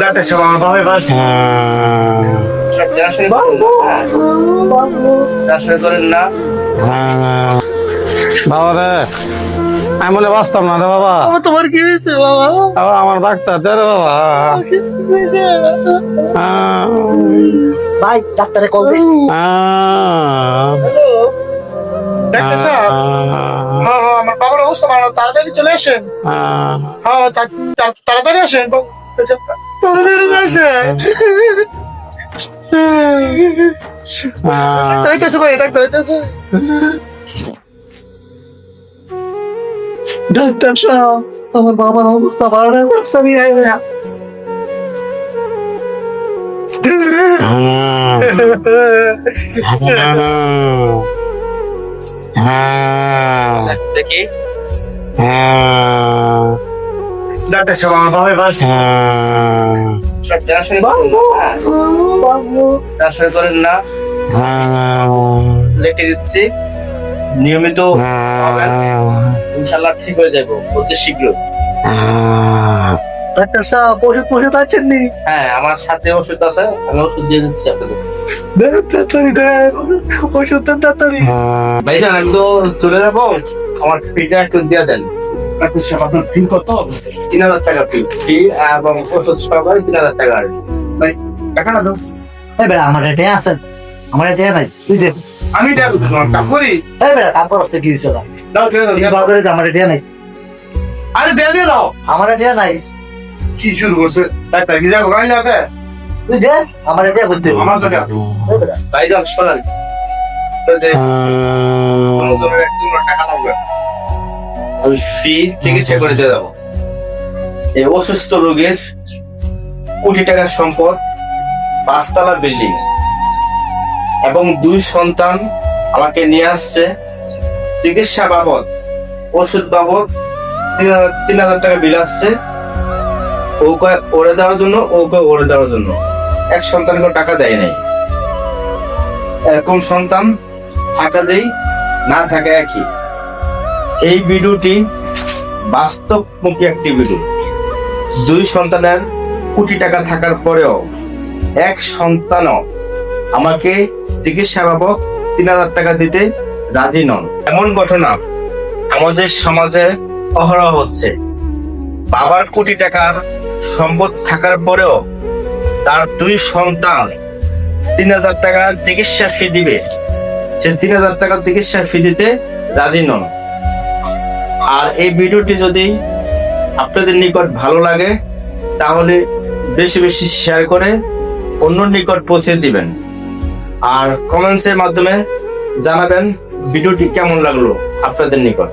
Doctor সাহেব আমার বাবার বাস করেন না। বাবা রে, আমি বলে বাঁচতাম না রে বাবা। তোমার কি হয়েছে বাবা? বাবা আমার ডাক্তার দে রে বাবা। ভাই ডাক্তারে কল দে। হ্যালো ডাক্তার সাহেব। হ্যাঁ হ্যাঁ আমার বাবার অবস্থা ভালো, তাড়াতাড়ি চলে আসেন। হ্যাঁ তাড়াতাড়ি আসেন, তাড়াতাড়ি আসেন। ডাক্তার কাছে ভাই, ডাক্তার কাছে। ডাক্তার সাহেব আমার বাবার অবস্থা ভালো না, রাস্তা নিয়ে আয়। দেখি ডাক্তার সাহেব আমার বাবার বাস করেন না। লিখে দিচ্ছি, নিয়মিত ইনশাল্লাহ ঠিক হয়ে যাবো অতি শীঘ্র। ডাক্তার সাহেব ওষুধ আছেন নি? হ্যাঁ আমার সাথে ওষুধ আছে, আমি ওষুধ দিয়ে দিচ্ছি আপনাদের। ওষুধ তাড়াতাড়ি ভাইজান, আমি তো চলে যাবো, আমার ফিটা একটু দিয়ে দেন। ডাক্তার সাহেব আপনার ফি কত? 3000 টাকা ফি এবং ওষুধ সহ 3000 টাকা। ভাই টাকা না দাও। এই বেড়া আমার এটা আছে, আমার এটা নাই, তুই দে। আমি দেব তোমার কাপড়ি। এই বেড়া কাপড় আসতে কি হইছে? দাও ঠিক আছে, ভালো করে আমার এটা নাই। আরে দে দাও, আমার এটা নাই। কি শুরু করছে ডাক্তার? কি যাবো গাড়ি লাগাতে? তুই দে আমার এটা বলতে আমার তো ভাই যাও শোনান তো দে। টাকা লাগবে, আমি ফি চিকিৎসা করে দিয়ে দেবো। এই অসুস্থ রোগীর কোটি টাকার সম্পদ, 5 তলা বিল্ডিং এবং 2 সন্তান আমাকে নিয়ে আসছে। চিকিৎসা বাবদ, ওষুধ বাবদ 3000 টাকা বিল আসছে। ও কয় ওরে দেওয়ার জন্য, ও কয় ওরে দেওয়ার জন্য। এক সন্তানকে টাকা দেয় নাই। এরকম সন্তান থাকা যেই না থাকা একই। এই ভিডিওটি বাস্তবমুখী একটি ভিডিও। 2 সন্তানের কোটি টাকা থাকার পরেও এক সন্তানও আমাকে চিকিৎসা বাবদ 3000 টাকা দিতে রাজি নন। এমন ঘটনা আমাদের সমাজে অহরহ হচ্ছে। বাবার কোটি টাকার সম্পদ থাকার পরেও তার 2 সন্তান 3000 টাকা চিকিৎসা ফি দিবে, সে 3000 টাকা চিকিৎসা ফি দিতে রাজি নন। আর এই ভিডিওটি যদি আপনাদের নিকট ভালো লাগে তাহলে বেশি বেশি শেয়ার করে অন্য নিকট পৌঁছে দিবেন। আর কমেন্টসের মাধ্যমে জানাবেন ভিডিওটি কেমন লাগলো আপনাদের নিকট।